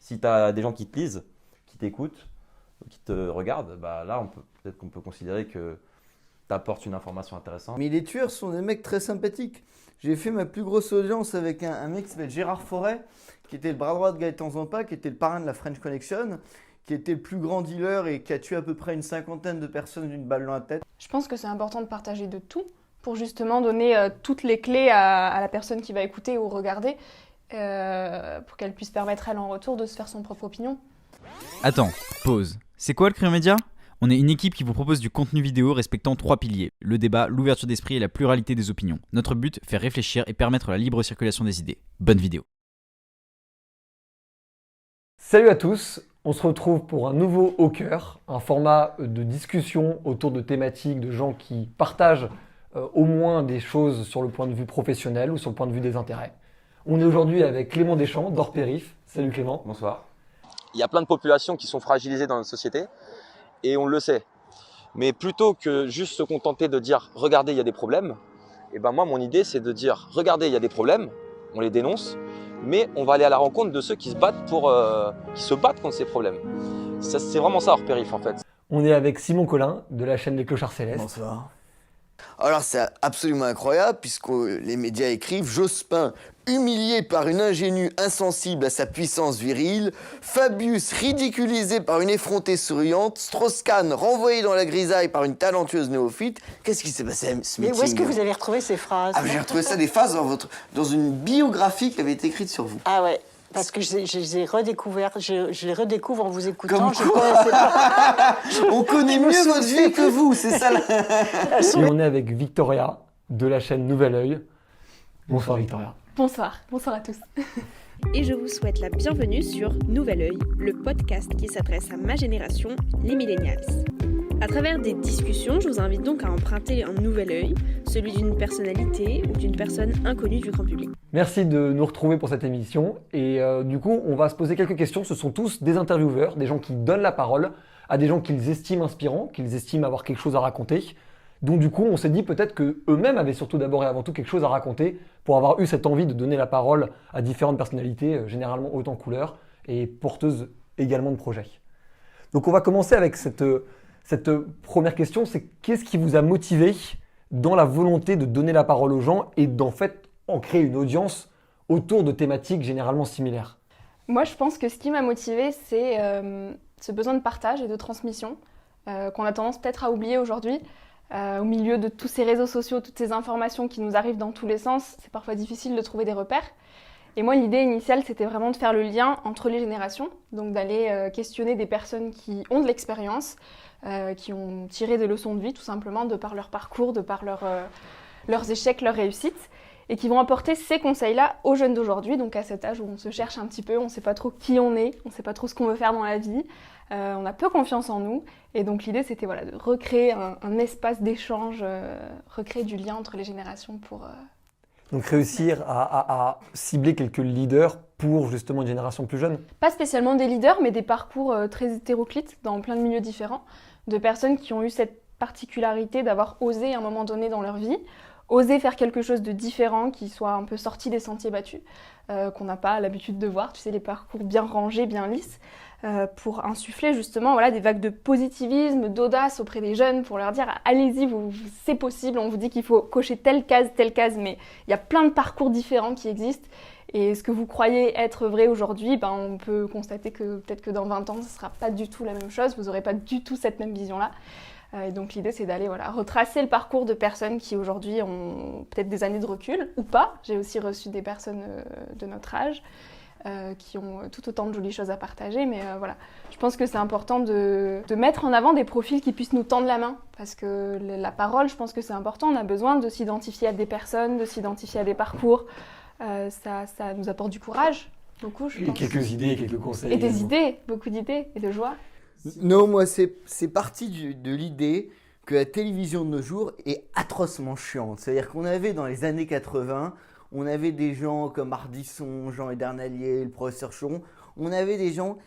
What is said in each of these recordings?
Si tu as des gens qui te lisent, qui t'écoutent, qui te regardent, bah là, peut-être qu'on peut considérer que tu apportes une information intéressante. Mais les tueurs sont des mecs très sympathiques. J'ai fait ma plus grosse audience avec un mec qui s'appelle Gérard Forêt, qui était le bras droit de Gaëtan Zampa, qui était le parrain de la French Connection, qui était le plus grand dealer et qui a tué à peu près une cinquantaine de personnes d'une balle dans la tête. Je pense que c'est important de partager de tout pour justement donner toutes les clés à la personne qui va écouter ou regarder pour qu'elle puisse permettre elle en retour de se faire son propre opinion. Attends, pause. C'est quoi le Crayon Média ? On est une équipe qui vous propose du contenu vidéo respectant 3 piliers, le débat, l'ouverture d'esprit et la pluralité des opinions. Notre but, faire réfléchir et permettre la libre circulation des idées. Bonne vidéo. Salut à tous, on se retrouve pour un nouveau Au Cœur, un format de discussion autour de thématiques, de gens qui partagent au moins des choses sur le point de vue professionnel ou sur le point de vue des intérêts. On est aujourd'hui avec Clément Deschamps d'Orpérif. Salut Clément. Bonsoir. Il y a plein de populations qui sont fragilisées dans notre société et on le sait. Mais plutôt que juste se contenter de dire « regardez, il y a des problèmes », et ben moi, mon idée, c'est de dire « regardez, il y a des problèmes », on les dénonce, mais on va aller à la rencontre de ceux qui se battent contre ces problèmes. C'est vraiment ça, Orpérif, en fait. On est avec Simon Collin de la chaîne Les Clochards Célestes. Bonsoir. Alors c'est absolument incroyable puisque les médias écrivent Jospin humilié par une ingénue insensible à sa puissance virile, Fabius ridiculisé par une effrontée souriante, Strauss-Kahn renvoyé dans la grisaille par une talentueuse néophyte. Qu'est-ce qui s'est passé à ce Mais meeting? où est-ce que vous avez retrouvé ces phrases? Ah, j'ai retrouvé ça des phases dans une biographie qui avait été écrite sur vous. Ah ouais, parce que je les ai redécouvertes, je les redécouvre en vous écoutant. Comme Je quoi connaissais pas. On connaît mieux votre vie que vous, c'est ça là. Et on est avec Victoria de la chaîne Nouvel Oeil. Bonsoir Victoria. Bonsoir à tous. Et je vous souhaite la bienvenue sur Nouvel Oeil, le podcast qui s'adresse à ma génération, les millennials. À travers des discussions, je vous invite donc à emprunter un nouvel œil, celui d'une personnalité ou d'une personne inconnue du grand public. Merci de nous retrouver pour cette émission. Et du coup, on va se poser quelques questions. Ce sont tous des intervieweurs, des gens qui donnent la parole à des gens qu'ils estiment inspirants, qu'ils estiment avoir quelque chose à raconter. Donc du coup, on s'est dit peut-être qu'eux-mêmes avaient surtout d'abord et avant tout quelque chose à raconter pour avoir eu cette envie de donner la parole à différentes personnalités, généralement hautes en couleur et porteuses également de projets. Donc on va commencer avec cette première question, c'est qu'est-ce qui vous a motivé dans la volonté de donner la parole aux gens et d'en fait en créer une audience autour de thématiques généralement similaires? Moi, je pense que ce qui m'a motivée, c'est ce besoin de partage et de transmission qu'on a tendance peut-être à oublier aujourd'hui. Au milieu de tous ces réseaux sociaux, toutes ces informations qui nous arrivent dans tous les sens, c'est parfois difficile de trouver des repères. Et moi, l'idée initiale, c'était vraiment de faire le lien entre les générations, donc d'aller questionner des personnes qui ont de l'expérience, qui ont tiré des leçons de vie tout simplement de par leur parcours, de par leurs échecs, leurs réussites, et qui vont apporter ces conseils-là aux jeunes d'aujourd'hui, donc à cet âge où on se cherche un petit peu, on ne sait pas trop qui on est, on ne sait pas trop ce qu'on veut faire dans la vie, on a peu confiance en nous, et donc l'idée c'était de recréer un espace d'échange, recréer du lien entre les générations pour... Donc réussir à cibler quelques leaders pour justement une génération plus jeune? Pas spécialement des leaders, mais des parcours très hétéroclites dans plein de milieux différents, de personnes qui ont eu cette particularité d'avoir osé à un moment donné dans leur vie, oser faire quelque chose de différent, qui soit un peu sorti des sentiers battus, qu'on n'a pas l'habitude de voir, tu sais, les parcours bien rangés, bien lisses, pour insuffler justement des vagues de positivisme, d'audace auprès des jeunes, pour leur dire allez-y, c'est possible, on vous dit qu'il faut cocher telle case, mais il y a plein de parcours différents qui existent, et ce que vous croyez être vrai aujourd'hui, on peut constater que peut-être que dans 20 ans, ce ne sera pas du tout la même chose, vous n'aurez pas du tout cette même vision-là. Et donc l'idée c'est d'aller retracer le parcours de personnes qui aujourd'hui ont peut-être des années de recul ou pas. J'ai aussi reçu des personnes de notre âge qui ont tout autant de jolies choses à partager, mais je pense que c'est important de mettre en avant des profils qui puissent nous tendre la main, parce que la parole, je pense que c'est important, on a besoin de s'identifier à des personnes, de s'identifier à des parcours, ça nous apporte du courage, beaucoup je pense. Et quelques idées, quelques conseils. Et des idées, beaucoup d'idées et de joie. Non, moi, c'est parti de l'idée que la télévision de nos jours est atrocement chiante. C'est-à-dire qu'on avait dans les années 80, on avait des gens comme Ardisson, Jean Edernalier, le professeur Choron. On avait des gens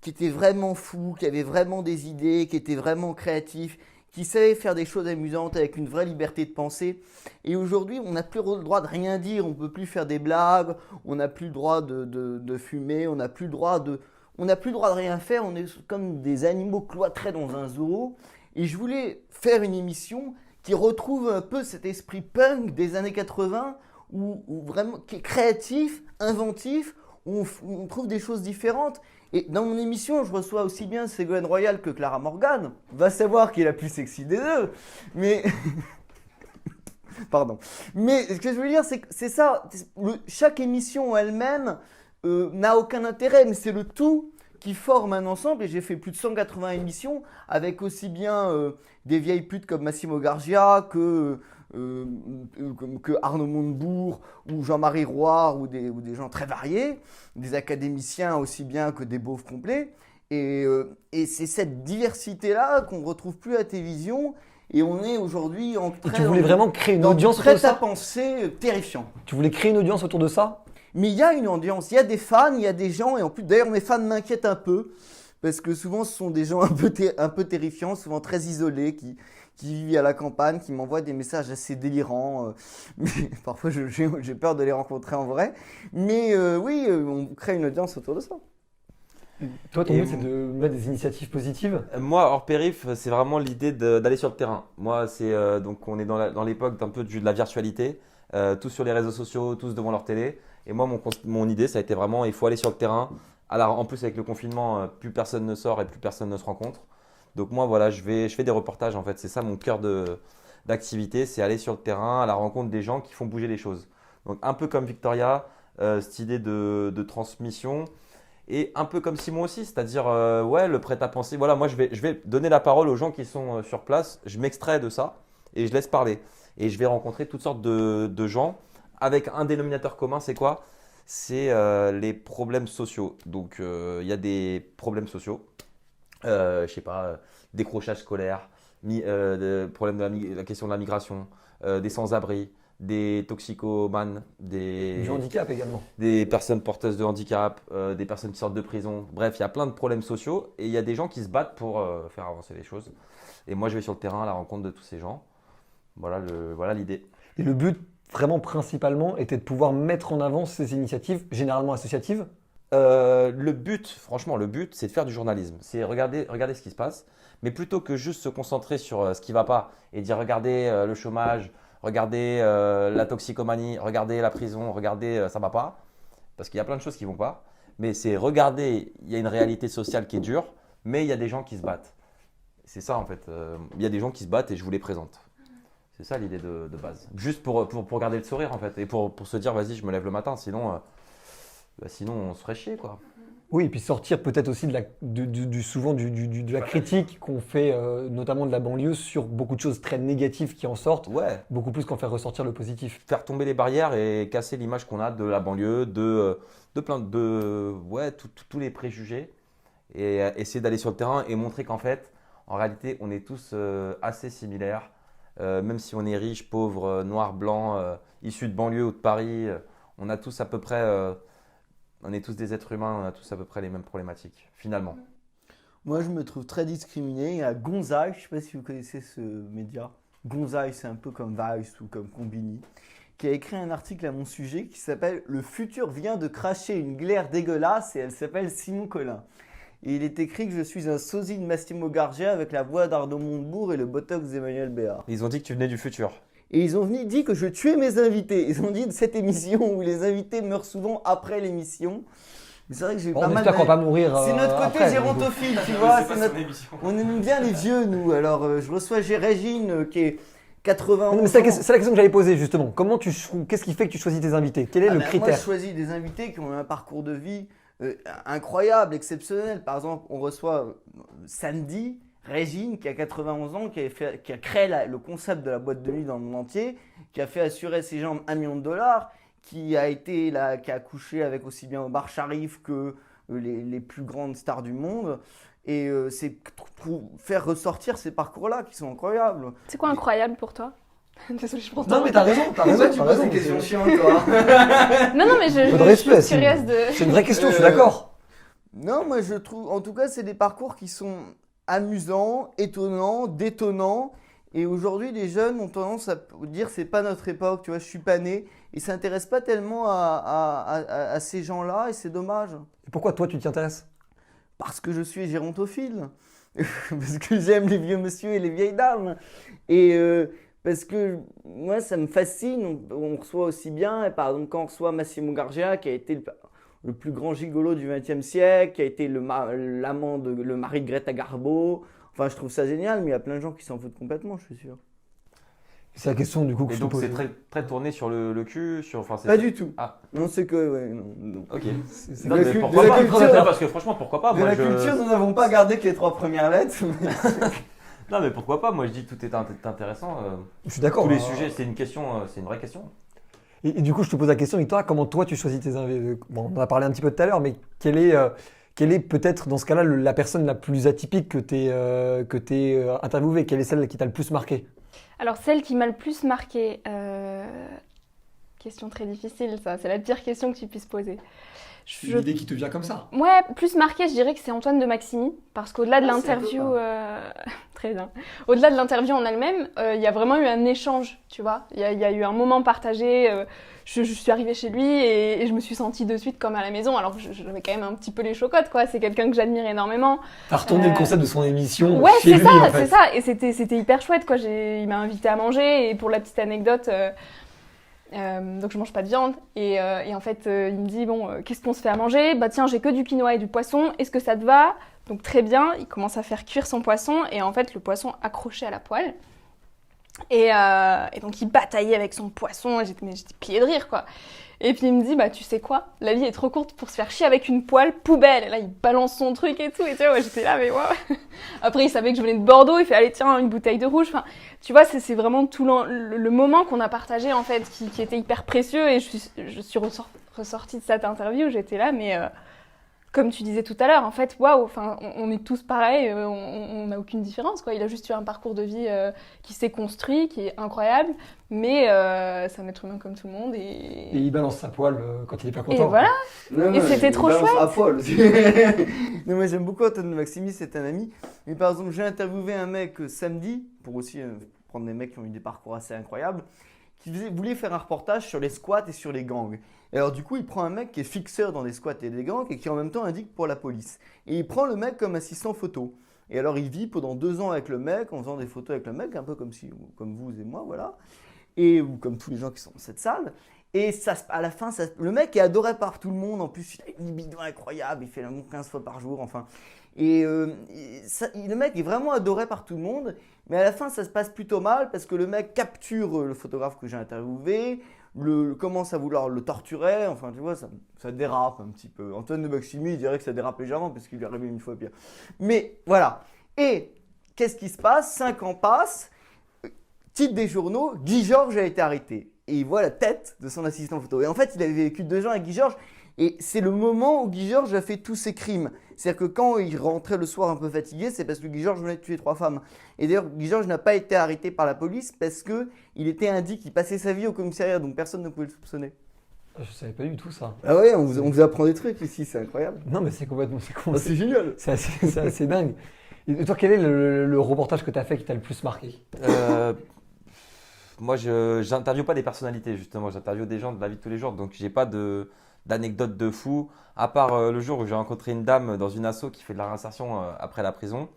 qui étaient vraiment fous, qui avaient vraiment des idées, qui étaient vraiment créatifs, qui savaient faire des choses amusantes avec une vraie liberté de penser. Et aujourd'hui, on n'a plus le droit de rien dire, on ne peut plus faire des blagues, on n'a plus le droit de fumer, on n'a plus le droit de... on n'a plus le droit de rien faire, on est comme des animaux cloîtrés dans un zoo. Et je voulais faire une émission qui retrouve un peu cet esprit punk des années 80, où vraiment, qui est créatif, inventif, où on trouve des choses différentes. Et dans mon émission, je reçois aussi bien Ségolène Royal que Clara Morgan. Va savoir qui est la plus sexy des deux. Mais... Pardon. Mais ce que je veux dire, c'est que c'est ça. Chaque émission elle-même n'a aucun intérêt, mais c'est le tout qui forme un ensemble. Et j'ai fait plus de 180 émissions avec aussi bien des vieilles putes comme Massimo Gargia que Arnaud Montebourg ou Jean-Marie Roy ou des gens très variés, des académiciens aussi bien que des beaufs complets. Et c'est cette diversité-là qu'on ne retrouve plus à la télévision. Et on est aujourd'hui en train... Tu voulais vraiment créer une audience autour de ça ? Prêt à penser terrifiant. Tu voulais créer une audience autour de ça ? Mais il y a une audience, il y a des fans, il y a des gens, et en plus d'ailleurs mes fans m'inquiètent un peu, parce que souvent ce sont des gens un peu terrifiants, souvent très isolés, qui vivent à la campagne, qui m'envoient des messages assez délirants. Mais parfois j'ai peur de les rencontrer en vrai. Mais oui, on crée une audience autour de ça. Toi, ton but, c'est de mettre des initiatives positives ? Moi, hors périph, c'est vraiment l'idée d'aller sur le terrain. Moi, c'est donc on est dans l'époque d'un peu de la virtualité, tous sur les réseaux sociaux, tous devant leur télé. Et moi, mon idée, ça a été vraiment, il faut aller sur le terrain. Alors, en plus, avec le confinement, plus personne ne sort et plus personne ne se rencontre. Donc moi, voilà, je fais des reportages en fait. C'est ça mon cœur d'activité, c'est aller sur le terrain à la rencontre des gens qui font bouger les choses. Donc un peu comme Victoria, cette idée de transmission. Et un peu comme Simon aussi, c'est-à-dire ouais, le prêt-à-penser. Voilà, moi je vais donner la parole aux gens qui sont sur place. Je m'extrais de ça et je laisse parler. Et je vais rencontrer toutes sortes de gens avec un dénominateur commun. C'est quoi ? C'est les problèmes sociaux. Donc il y a des problèmes sociaux. Je sais pas, décrochage scolaire, problème de la question de la migration, des sans-abri, des toxicomanes, Du handicap également. des personnes porteuses de handicap, des personnes qui sortent de prison. Bref, il y a plein de problèmes sociaux et il y a des gens qui se battent pour faire avancer les choses. Et moi, je vais sur le terrain à la rencontre de tous ces gens. Voilà l'idée. Et le but, vraiment principalement, était de pouvoir mettre en avant ces initiatives, généralement associatives. Le but, franchement, c'est de faire du journalisme. C'est regarder ce qui se passe. Mais plutôt que juste se concentrer sur ce qui ne va pas et dire regardez le chômage, regardez la toxicomanie, regardez la prison, regardez ça ne va pas. Parce qu'il y a plein de choses qui ne vont pas. Mais c'est regarder, il y a une réalité sociale qui est dure, mais il y a des gens qui se battent. C'est ça en fait. Il y a des gens qui se battent et je vous les présente. C'est ça l'idée de base. Juste pour garder le sourire en fait. Et pour se dire vas-y, je me lève le matin, sinon on se ferait chier quoi. Oui, et puis sortir peut-être aussi de la critique qu'on fait, notamment de la banlieue, sur beaucoup de choses très négatives qui en sortent, Ouais. beaucoup plus qu'en faire ressortir le positif. Faire tomber les barrières et casser l'image qu'on a de la banlieue, tous les préjugés et essayer d'aller sur le terrain et montrer qu'en fait, en réalité, on est tous assez similaires. Même si on est riche, pauvre, noir, blanc, issus de banlieue ou de Paris, on a tous à peu près... on est tous des êtres humains, on a tous à peu près les mêmes problématiques, finalement. Moi, je me trouve très discriminé. Il y a Gonzaï, je ne sais pas si vous connaissez ce média. Gonzaï, c'est un peu comme Vice ou comme Combini, qui a écrit un article à mon sujet qui s'appelle « Le futur vient de cracher une glaire dégueulasse » et elle s'appelle Simon Collin. Et il est écrit que je suis un sosie de Massimo Gargia avec la voix d'Arnaud Montebourg et le botox d'Emmanuel Béard. Ils ont dit que tu venais du futur. Et ils ont dit que je tuais mes invités. Ils ont dit de cette émission où les invités meurent souvent après l'émission. C'est vrai que j'ai Bon, pas on mal... espère qu'on va pas mourir C'est notre côté après, gérontophile, tu vois. On aime bien les vieux, nous. Alors, je reçois Régine qui est 80 ans. Mais c'est la question que j'allais poser justement. Qu'est-ce qui fait que tu choisis tes invités ? Quel est le Moi, critère ? je choisis des invités qui ont un parcours de vie incroyable, exceptionnel. Par exemple, on reçoit Sandy, Régine, qui a 91 ans, qui a créé le concept de la boîte de nuit dans le monde entier, qui a fait assurer ses jambes $1 million, qui a couché avec aussi bien Omar Sharif que les plus grandes stars du monde. Et c'est pour faire ressortir ces parcours-là qui sont incroyables. C'est quoi incroyable pour toi? Désolée, je prends Non, mais t'as raison. Tu poses des questions chiantes, toi. Non, mais je de respect, suis curieuse de... C'est une vraie question, je suis d'accord. Non, moi je trouve, en tout cas, c'est des parcours qui sont amusants, étonnants, détonnants. Et aujourd'hui, les jeunes ont tendance à dire c'est pas notre époque, tu vois, je suis pas né. Ils s'intéressent pas tellement à ces gens-là et c'est dommage. Et pourquoi toi tu t'y intéresses ? Parce que je suis gérontophile. Parce que j'aime les vieux monsieur et les vieilles dames. Et parce que moi, ça me fascine. On reçoit aussi bien, et par exemple, quand on reçoit Massimo Gargia, qui a été le plus grand gigolo du XXe siècle, qui a été le mari de Greta Garbo. Enfin, je trouve ça génial, mais il y a plein de gens qui s'en foutent complètement, je suis sûr. C'est la question du coup que Et je te donc pose. c'est très tourné sur le cul, Pas du tout. Ah. Non, c'est que... Ouais, non. Ok. C'est Non, de la mais cul- pourquoi de la pas culture. Non, parce que franchement, pourquoi pas De moi, la culture, nous n'avons pas gardé que les 3 premières lettres. Non, mais pourquoi pas? Moi, je dis tout est intéressant. Je suis d'accord. Tous les sujets, c'est une question, c'est une vraie question. Et du coup, je te pose la question, Victoire, comment toi tu choisis tes invités? Bon, on en a parlé un petit peu tout à l'heure, mais quelle est peut-être dans ce cas-là la personne la plus atypique que tu aies interviewée? Quelle est celle qui t'a le plus marqué? Alors, celle qui m'a le plus marquée, question très difficile, ça, c'est la pire question que tu puisses poser. L'idée qui te vient comme ça. Ouais, plus marquée, je dirais que c'est Antoine de Maximi, parce qu'au-delà de l'interview, très bien. Au-delà de l'interview en elle-même, il y a vraiment eu un échange, tu vois. Il y a eu un moment partagé. Je suis arrivée chez lui et je me suis sentie de suite comme à la maison. Alors j'avais quand même un petit peu les chocottes, quoi. C'est quelqu'un que j'admire énormément. T'as retourné le concept de son émission Ouais, chez lui, en fait. c'est ça. Et c'était hyper chouette, quoi. Il m'a invité à manger et pour la petite anecdote. Donc je mange pas de viande et en fait il me dit bon qu'est-ce qu'on se fait à manger? Bah tiens, j'ai que du quinoa et du poisson, est-ce que ça te va? Donc très bien, il commence à faire cuire son poisson et en fait le poisson accroché à la poêle et donc il bataillait avec son poisson et j'étais pliée de rire, quoi. Et puis il me dit bah tu sais quoi, la vie est trop courte pour se faire chier avec une poêle poubelle. Et là il balance son truc et tout et tu vois, ouais, j'étais là mais waouh. Après il savait que je venais de Bordeaux, il fait allez tiens une bouteille de rouge. Enfin tu vois c'est vraiment tout le moment qu'on a partagé en fait qui était hyper précieux et je suis ressortie de cette interview, j'étais là mais comme tu disais tout à l'heure, en fait, waouh, enfin, on est tous pareils, on n'a aucune différence, quoi. Il a juste eu un parcours de vie qui s'est construit, qui est incroyable, mais c'est un être humain comme tout le monde. Et il balance sa poêle quand il est pas content. Et voilà. Non, Et c'était trop chouette. À poil. Non, moi j'aime beaucoup Antoine de Maximi, c'est un ami. Mais par exemple, j'ai interviewé un mec samedi, pour aussi prendre des mecs qui ont eu des parcours assez incroyables, qui voulait faire un reportage sur les squats et sur les gangs. Et alors du coup, il prend un mec qui est fixeur dans des squats et des gangs et qui en même temps indique pour la police. Et il prend le mec comme assistant photo. Et alors il vit pendant 2 ans avec le mec, en faisant des photos avec le mec, un peu comme vous et moi, voilà. Ou comme tous les gens qui sont dans cette salle. Et à la fin, le mec est adoré par tout le monde. En plus, il a une libido incroyable, il fait l'amour 15 fois par jour, enfin. Et le mec est vraiment adoré par tout le monde. Mais à la fin, ça se passe plutôt mal parce que le mec capture le photographe que j'ai interviewé, commence à vouloir le torturer. Enfin, tu vois, ça dérape un petit peu. Antoine de Maximi, il dirait que ça dérape légèrement parce qu'il lui est arrivé une fois pire. Mais voilà. Et qu'est-ce qui se passe? 5 ans passent. Titre des journaux, Guy Georges a été arrêté. Et il voit la tête de son assistant photo. Et en fait, il avait vécu 2 ans avec Guy Georges. Et c'est le moment où Guy Georges a fait tous ses crimes. C'est-à-dire que quand il rentrait le soir un peu fatigué, c'est parce que Guy Georges venait de tuer 3 femmes. Et d'ailleurs, Guy Georges n'a pas été arrêté par la police parce qu'il était indique, il passait sa vie au commissariat, donc personne ne pouvait le soupçonner. Je savais pas du tout ça. Ah ouais, on vous apprend des trucs ici, c'est incroyable. Non, mais c'est complètement. Ah, c'est génial. C'est assez dingue. Et toi, quel est le reportage que tu as fait qui t'a le plus marqué? Moi, je n'interviewe pas des personnalités, justement. J'interviewe des gens de la vie de tous les jours. Donc, j'ai pas d'anecdote de fou. À part le jour où j'ai rencontré une dame dans une asso qui fait de la réinsertion après la prison.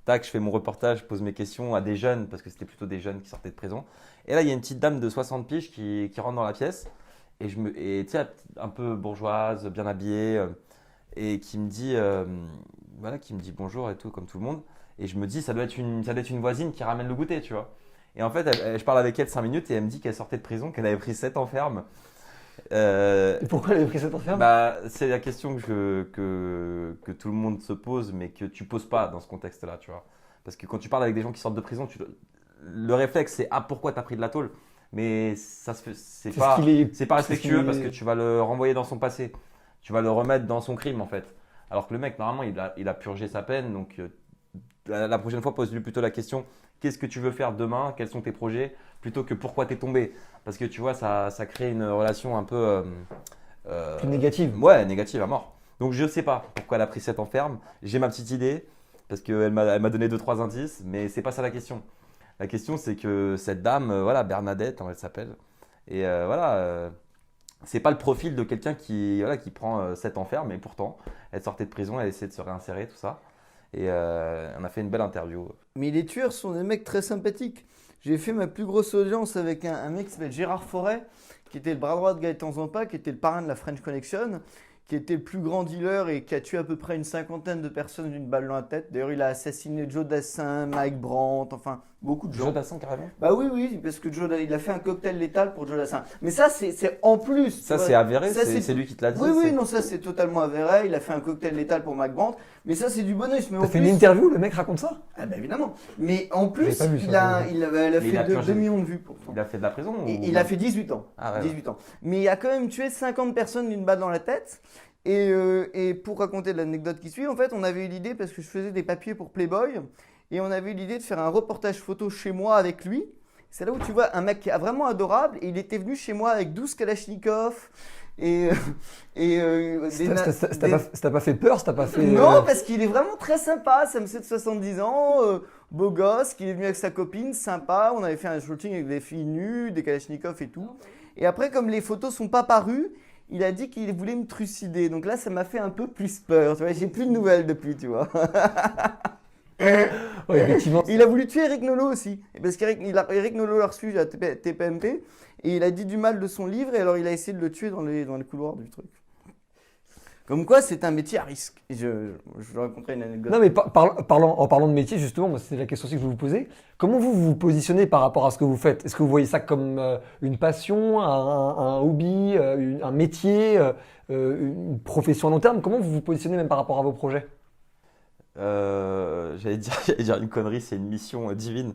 Tac, je fais mon reportage, je pose mes questions à des jeunes, parce que c'était plutôt des jeunes qui sortaient de prison. Et là, il y a une petite dame de 60 piges qui rentre dans la pièce. Et tu sais, un peu bourgeoise, bien habillée. Et qui me dit bonjour et tout, comme tout le monde. Et je me dis, ça doit être une voisine qui ramène le goûter, tu vois. Et en fait, je parle avec elle 5 minutes et elle me dit qu'elle sortait de prison, qu'elle avait pris 7 ans ferme. Et pourquoi elle avait pris 7 ans ferme? C'est la question que tout le monde se pose, mais que tu poses pas dans ce contexte-là, tu vois. Parce que quand tu parles avec des gens qui sortent de prison, le réflexe, c'est pourquoi tu as pris de la tôle? Mais c'est pas respectueux parce que tu vas le renvoyer dans son passé. Tu vas le remettre dans son crime, en fait. Alors que le mec, normalement, il a purgé sa peine. Donc, la prochaine fois, pose-lui plutôt la question: qu'est-ce que tu veux faire demain? Quels sont tes projets? Plutôt que pourquoi tu es tombé. Parce que tu vois, ça crée une relation un peu… plus négative. Ouais, négative à mort. Donc, je ne sais pas pourquoi elle a pris 7 ans ferme. J'ai ma petite idée parce qu'elle m'a donné 2-3 indices. Mais ce n'est pas ça la question. La question, c'est que cette dame, Bernadette, elle s'appelle. Et c'est pas le profil de quelqu'un qui prend 7 ans ferme, mais pourtant, elle sortait de prison, elle essaie de se réinsérer, tout ça. Et on a fait une belle interview. Mais les tueurs sont des mecs très sympathiques. J'ai fait ma plus grosse audience avec un mec qui s'appelle Gérard Forêt, qui était le bras droit de Gaëtan Zampa, qui était le parrain de la French Connection, qui était le plus grand dealer et qui a tué à peu près une 50aine de personnes d'une balle dans la tête. D'ailleurs, il a assassiné Joe Dassin, Mike Brandt, enfin beaucoup de gens. Joe Dassin, carrément. Bah oui, parce que il a fait un cocktail létal pour Joe Dassin. Mais ça, c'est en plus. Ça, c'est avéré, Ça, c'est lui qui te l'a dit. Oui, non, ça c'est totalement avéré. Il a fait un cocktail létal pour Mike Brandt. Mais ça, c'est du bonus. Mais T'as fait une interview, le mec raconte ça? Ah bah évidemment. Mais en plus, J'avais pas vu il ça, a fait 2 millions de vues pourtant. Il a fait de la prison Il a fait 18 ans. Ah ouais, 18 ans. Mais il a quand même tué 50 personnes d'une balle dans la tête. Et pour raconter l'anecdote qui suit, en fait, on avait eu l'idée, parce que je faisais des papiers pour Playboy, et on avait eu l'idée de faire un reportage photo chez moi avec lui. C'est là où tu vois un mec qui est vraiment adorable, et il était venu chez moi avec 12 Kalachnikov. Ça t'a pas fait peur? Ça t'a pas fait. Non, parce qu'il est vraiment très sympa. C'est un monsieur de 70 ans, beau gosse, qui est venu avec sa copine, sympa. On avait fait un shooting avec des filles nues, des Kalachnikov et tout. Et après, comme les photos sont pas parues, il a dit qu'il voulait me trucider. Donc là, ça m'a fait un peu plus peur. Tu vois, j'ai plus de nouvelles depuis, tu vois. Ouais, effectivement. Il a voulu tuer Eric Nolot aussi. Parce qu'Eric Nolot l'a reçu à TPMP. Et il a dit du mal de son livre. Et alors, il a essayé de le tuer dans les couloirs du truc. Comme quoi, c'est un métier à risque. Et je raconterai une anecdote. Non, mais en parlant de métier, justement, moi, c'est la question aussi que je vais vous poser. Comment vous vous positionnez par rapport à ce que vous faites? Est-ce que vous voyez ça comme une passion, un hobby, un métier, une profession à long terme? Comment vous vous positionnez même par rapport à vos projets? J'allais dire une connerie, c'est une mission divine.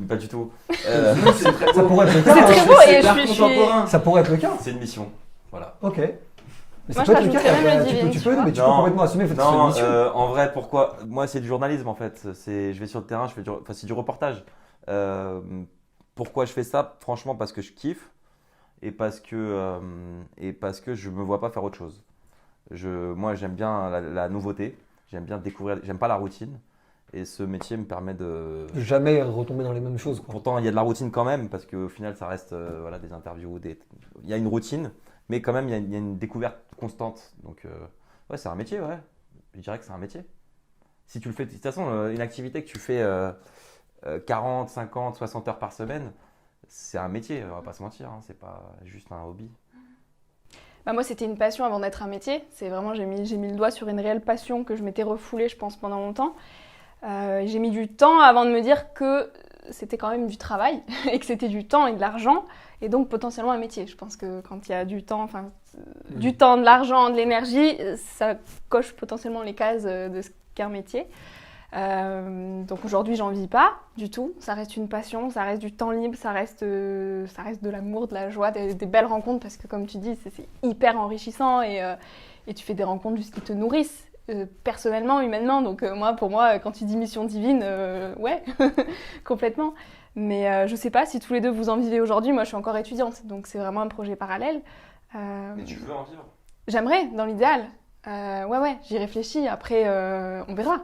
Pas du tout. Ça pourrait être le cas. C'est très beau et l'art je suis. contemporain. Ça pourrait être le cas. C'est une mission. Voilà. Ok. Mais Moi, ça je peut être le cas. rajouterais même le Tu divine, peux, tu vois. mais tu peux Non. complètement assumer le fait que c'est une Non, mission. en vrai, pourquoi? Moi, c'est du journalisme en fait. Je vais sur le terrain, c'est du reportage. Pourquoi je fais ça? Franchement, parce que je kiffe et parce que je me vois pas faire autre chose. Moi, j'aime bien la nouveauté. J'aime bien découvrir. J'aime pas la routine. Et ce métier me permet de. Jamais retomber dans les mêmes choses, quoi. Pourtant, il y a de la routine quand même, parce qu'au final, ça reste des interviews. Il y a une routine, mais quand même, il y a une découverte constante. Donc, ouais, c'est un métier, ouais. Je dirais que c'est un métier. Si tu le fais, de toute façon, une activité que tu fais 40, 50, 60 heures par semaine, c'est un métier, on va pas se mentir. Hein, c'est pas juste un hobby. Bah moi, c'était une passion avant d'être un métier. C'est vraiment, j'ai mis le doigt sur une réelle passion que je m'étais refoulée, je pense, pendant longtemps. J'ai mis du temps avant de me dire que c'était quand même du travail et que c'était du temps et de l'argent et donc potentiellement un métier. Je pense que quand il y a du temps, de l'argent, de l'énergie, ça coche potentiellement les cases de ce qu'est un métier. Donc aujourd'hui, j'en vis pas du tout. Ça reste une passion, ça reste du temps libre, ça reste de l'amour, de la joie, des belles rencontres parce que comme tu dis, c'est hyper enrichissant et tu fais des rencontres juste qui te nourrissent. Personnellement, humainement, donc pour moi, quand tu dis mission divine, ouais, complètement. Mais je sais pas si tous les deux vous en vivez aujourd'hui. Moi, je suis encore étudiante, donc c'est vraiment un projet parallèle. Mais tu veux en vivre? J'aimerais, dans l'idéal. Ouais, j'y réfléchis. Après, on verra.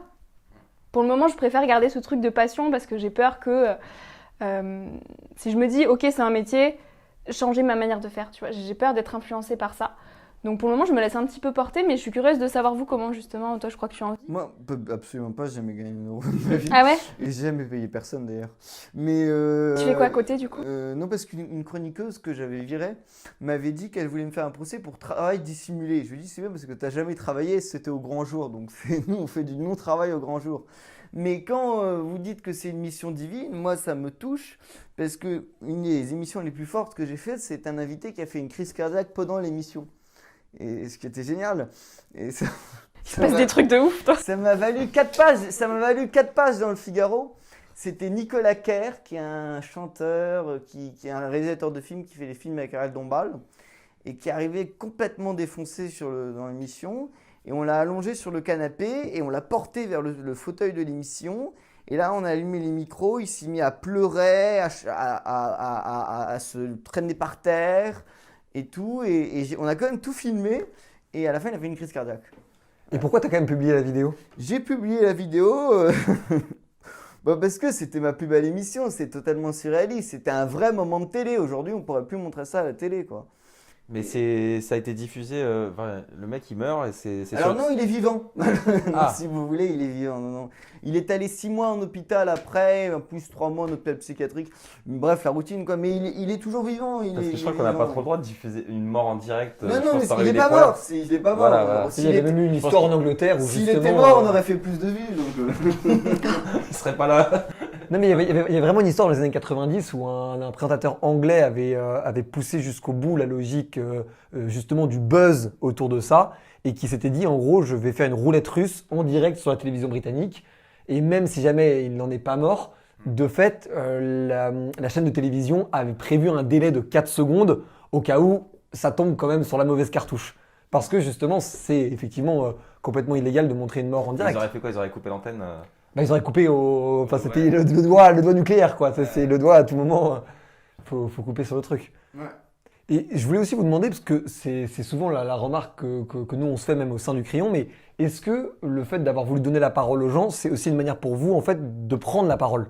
Pour le moment, je préfère garder ce truc de passion parce que j'ai peur que si je me dis, ok, c'est un métier, changer ma manière de faire. Tu vois, j'ai peur d'être influencée par ça. Donc pour le moment, je me laisse un petit peu porter, mais je suis curieuse de savoir vous comment justement, toi je crois que tu as envie. Moi, absolument pas, j'ai jamais gagné un euro de ma vie. Ah ouais? Et j'ai jamais payé personne d'ailleurs. Mais Tu fais quoi à côté du coup? Non, parce qu'une chroniqueuse que j'avais virée m'avait dit qu'elle voulait me faire un procès pour travail dissimulé. Je lui ai dit, c'est bien parce que tu n'as jamais travaillé, c'était au grand jour. Donc nous, on fait du non-travail au grand jour. Mais quand vous dites que c'est une mission divine, moi ça me touche parce que une des émissions les plus fortes que j'ai faites, c'est un invité qui a fait une crise cardiaque pendant l'émission. Et ce qui était génial. Et ça, Il se passe des trucs de ouf, toi. ça m'a valu 4 pages. Ça m'a valu 4 pages dans le Figaro. C'était Nicolas Kerr, qui est un chanteur, qui est un réalisateur de films, qui fait des films avec Ariel Dombal, et qui est arrivé complètement défoncé dans l'émission. Et on l'a allongé sur le canapé et on l'a porté vers le fauteuil de l'émission. Et là, on a allumé les micros. Il s'est mis à pleurer, à se traîner par terre. Et tout, et on a quand même tout filmé, et à la fin, il a fait une crise cardiaque. Et pourquoi tu as quand même publié la vidéo? J'ai publié la vidéo parce que c'était ma plus belle émission, c'est totalement surréaliste, c'était un vrai moment de télé. Aujourd'hui, on ne pourrait plus montrer ça à la télé, quoi. Mais ça a été diffusé, le mec il meurt et c'est Alors sur- non, il est vivant. Ah. Si vous voulez, il est vivant. Non, non. Il est allé 6 mois en hôpital après, plus 3 mois en hôpital psychiatrique. Bref, la routine quoi. Mais il est toujours vivant. Parce que je crois qu'on n'a pas trop le droit de diffuser une mort en direct. Non, je non, pense mais que ça aurait il eu est des pas problèmes. mort. Il est pas mort. Voilà, voilà. Il y S'il avait était, même eu une histoire en Angleterre où s'il justement. était mort, on aurait fait plus de vues. Donc, Il serait pas là. Non, mais il y avait vraiment une histoire dans les années 90 où un présentateur anglais avait poussé jusqu'au bout la logique justement du buzz autour de ça et qui s'était dit en gros je vais faire une roulette russe en direct sur la télévision britannique et même si jamais il n'en est pas mort, de fait la chaîne de télévision avait prévu un délai de 4 secondes au cas où ça tombe quand même sur la mauvaise cartouche. Parce que justement c'est effectivement complètement illégal de montrer une mort en direct. Ils auraient fait quoi? Ils auraient coupé l'antenne Bah, ils auraient coupé au. Enfin, c'était le doigt nucléaire, quoi. C'est le doigt à tout moment. Faut couper sur le truc. Ouais. Et je voulais aussi vous demander, parce que c'est souvent la remarque que nous on se fait même au sein du Crayon, mais est-ce que le fait d'avoir voulu donner la parole aux gens, c'est aussi une manière pour vous, en fait, de prendre la parole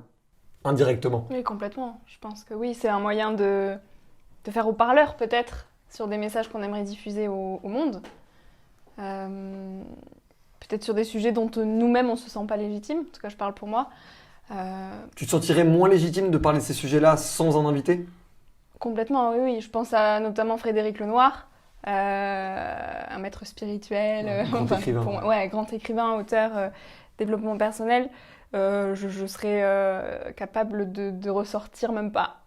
indirectement? Oui, complètement. Je pense que oui, c'est un moyen de faire haut-parleur peut-être sur des messages qu'on aimerait diffuser au monde. Peut-être sur des sujets dont nous-mêmes on se sent pas légitime. En tout cas, je parle pour moi. Tu te sentirais moins légitime de parler de ces sujets-là sans un invité? Complètement, oui, oui. Je pense à notamment Frédéric Lenoir, un maître spirituel, Grand écrivain. Ouais, grand écrivain, auteur, développement personnel. Je serais capable de ressortir même pas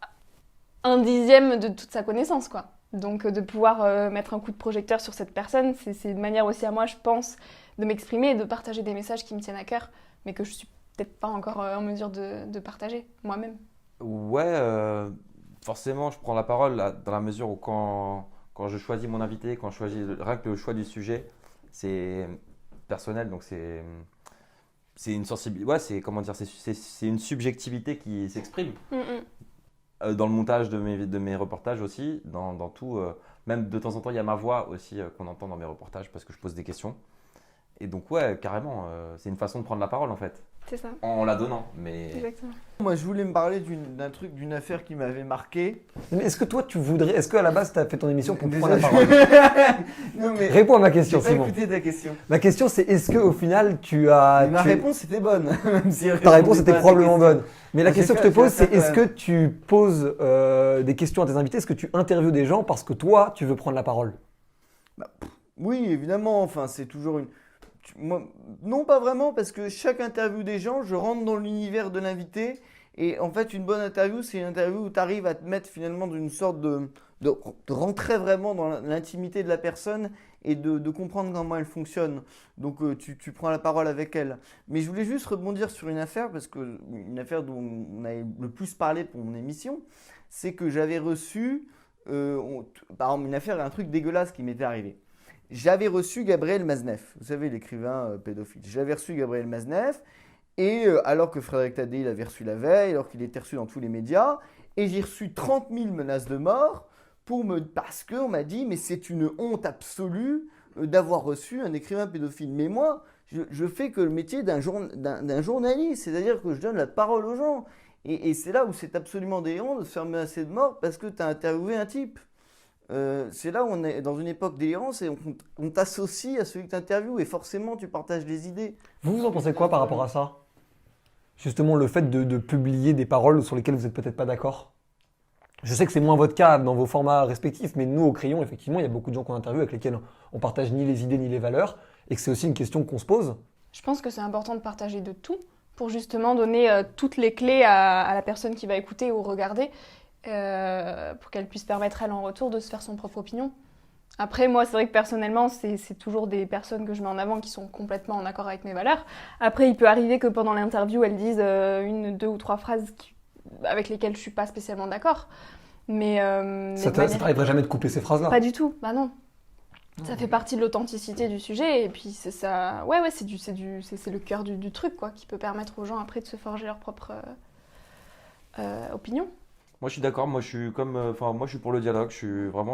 1/10 de toute sa connaissance, quoi. Donc de pouvoir mettre un coup de projecteur sur cette personne, c'est une manière aussi à moi, je pense, de m'exprimer et de partager des messages qui me tiennent à cœur, mais que je suis peut-être pas encore en mesure de partager moi-même. Ouais, forcément, je prends la parole dans la mesure où quand je choisis mon invité, quand je choisis rien que le choix du sujet, c'est personnel, donc c'est une sensibilité. Ouais, c'est comment dire, c'est une subjectivité qui s'exprime. Dans le montage de mes reportages aussi, dans tout. Même de temps en temps, il y a ma voix aussi qu'on entend dans mes reportages parce que je pose des questions. Et donc, ouais, carrément, c'est une façon de prendre la parole en fait. C'est ça. En la donnant, mais. Exactement. moi, je voulais me parler d'un truc, d'une affaire qui m'avait marqué. Mais est-ce que toi, est-ce qu'à la base, tu as fait ton émission pour prendre la Désolé. parole? Non mais. Réponds à ma J'ai question, pas Simon. écouté ta question. Ma question, c'est est-ce qu'au final, tu as. Mais ma réponse était bonne. Même si elle Ta réponse répondait était pas à ta probablement question. bonne. Mais la J'ai question que fait- je te pose, j'ai fait c'est est-ce ça que quand tu poses des questions à tes invités? Est-ce que tu interviews des gens parce que toi, tu veux prendre la parole? Oui, évidemment. Enfin, c'est toujours une. Moi, non, pas vraiment, parce que chaque interview des gens, je rentre dans l'univers de l'invité. Et en fait, une bonne interview, c'est une interview où tu arrives à te mettre finalement d'une sorte de rentrer vraiment dans l'intimité de la personne et de comprendre comment elle fonctionne. Donc, tu prends la parole avec elle. Mais je voulais juste rebondir sur une affaire, parce que une affaire dont on a le plus parlé pour mon émission, c'est que j'avais reçu, par exemple, une affaire, un truc dégueulasse qui m'était arrivé. J'avais reçu Gabriel Maznef, vous savez, l'écrivain pédophile. J'avais reçu Gabriel Maznef, et alors que Frédéric Tadé l'avait reçu la veille, alors qu'il était reçu dans tous les médias, et j'ai reçu 30 000 menaces de mort parce qu'on m'a dit, mais c'est une honte absolue d'avoir reçu un écrivain pédophile. Mais moi, je fais que le métier d'un journaliste, c'est-à-dire que je donne la parole aux gens. Et c'est là où c'est absolument délirant de se faire menacer de mort parce que tu as interviewé un type. C'est là où on est dans une époque délirante et on t'associe à celui que tu interviews et forcément tu partages des idées. Vous en pensez quoi par rapport à ça? Justement, le fait de publier des paroles sur lesquelles vous n'êtes peut-être pas d'accord? Je sais que c'est moins votre cas dans vos formats respectifs, mais nous, au Crayon, effectivement, il y a beaucoup de gens qu'on interviewe avec lesquels on partage ni les idées ni les valeurs et que c'est aussi une question qu'on se pose. Je pense que c'est important de partager de tout pour justement donner toutes les clés à la personne qui va écouter ou regarder pour qu'elle puisse permettre elle en retour de se faire son propre opinion. Après, moi, c'est vrai que personnellement, c'est toujours des personnes que je mets en avant qui sont complètement en accord avec mes valeurs. Après, il peut arriver que pendant l'interview, elles disent une, 2 ou 3 phrases avec lesquelles je suis pas spécialement d'accord. Mais Ça t'arriverait jamais de couper ces phrases-là? pas du tout, bah non. Ça fait partie de l'authenticité du sujet et puis c'est ça. Ouais, c'est le cœur du truc quoi, qui peut permettre aux gens après de se forger leur propre opinion. Moi, je suis d'accord. Moi, je suis moi, je suis pour le dialogue. Je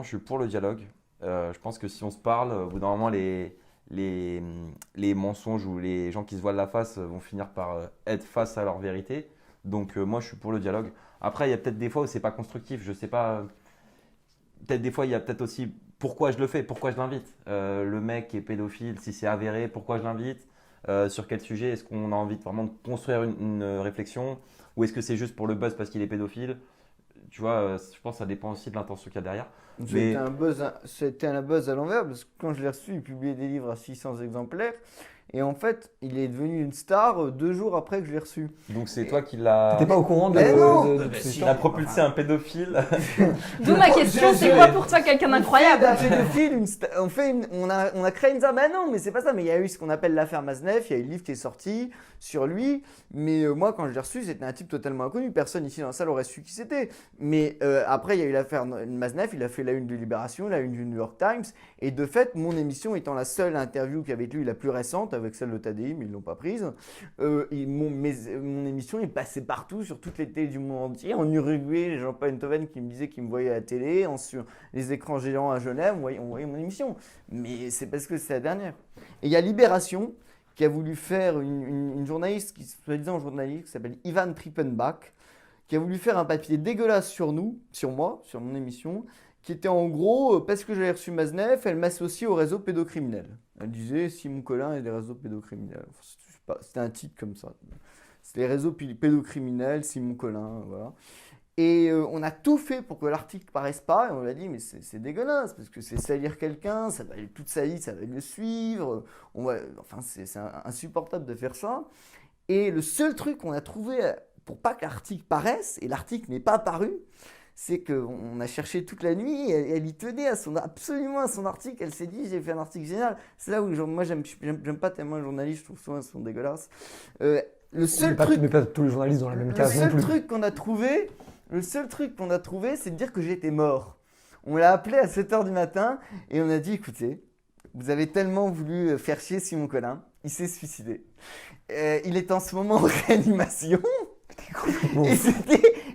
suis pour le dialogue. Je pense que si on se parle, au bout d'un moment, les mensonges ou les gens qui se voilent la face vont finir par être face à leur vérité. Donc, moi, je suis pour le dialogue. Après, il y a peut-être des fois où c'est pas constructif. Je sais pas. Peut-être des fois, il y a peut-être aussi pourquoi je le fais, pourquoi je l'invite. Le mec qui est pédophile, si c'est avéré, pourquoi je l'invite, sur quel sujet, est-ce qu'on a envie de vraiment construire une réflexion, ou est-ce que c'est juste pour le buzz parce qu'il est pédophile. Tu vois, je pense que ça dépend aussi de l'intention qu'il y a derrière. C'était un buzz à l'envers parce que quand je l'ai reçu, il publiait des livres à 600 exemplaires. Et en fait, il est devenu une star 2 jours après que je l'ai reçu. Donc c'est toi qui l'as. T'étais pas au courant de, Mais non. de cette Il histoire a propulsé un pédophile. D'où ma question, c'est quoi pour toi quelqu'un d'incroyable? D'un pédophile, on a créé une star. Ben non, mais c'est pas ça. Mais il y a eu ce qu'on appelle l'affaire Maznev. Il y a eu le livre qui est sorti sur lui. Mais moi, quand je l'ai reçu, c'était un type totalement inconnu. Personne ici dans la salle aurait su qui c'était. Mais après, il y a eu l'affaire Maznev. Il a fait la une de Libération, la une du New York Times. Et de fait, mon émission étant la seule interview qu'avait lui, la plus récente, avec celle de Tadi, mais ils l'ont pas prise. Mon émission est passée partout, sur toutes les télés du monde entier. En Uruguay, les gens pas Eindhoven qui me disaient qu'ils me voyaient à la télé, sur les écrans géants à Genève, on voyait mon émission. Mais c'est parce que c'est la dernière. Et il y a Libération qui a voulu faire une journaliste, soi-disant journaliste, qui s'appelle Ivan Trippenbach, qui a voulu faire un papier dégueulasse sur nous, sur moi, sur mon émission, qui était en gros, parce que j'avais reçu Maznev, elle m'associe au réseau pédocriminel. Elle disait Simon Collin et les réseaux pédocriminels. C'était un titre comme ça. C'était les réseaux pédocriminels, Simon Collin, voilà. Et on a tout fait pour que l'article paraisse pas, et on lui a dit mais c'est dégueulasse, parce que c'est salir quelqu'un, ça va toute sa vie, ça va le suivre, c'est insupportable de faire ça. Et le seul truc qu'on a trouvé pour pas que l'article paraisse, et l'article n'est pas paru, c'est qu'on a cherché toute la nuit, et elle y tenait absolument à son article. Elle s'est dit, j'ai fait un article génial. C'est là où moi, j'aime pas tellement les journalistes, je trouve souvent qu'ils sont dégueulasses. Le seul truc, mais pas tous les journalistes dans la même case non plus. Le seul truc qu'on a trouvé, c'est de dire que j'étais mort. On l'a appelé à 7h du matin, et on a dit, écoutez, vous avez tellement voulu faire chier Simon Collin, il s'est suicidé. Il est en ce moment en réanimation.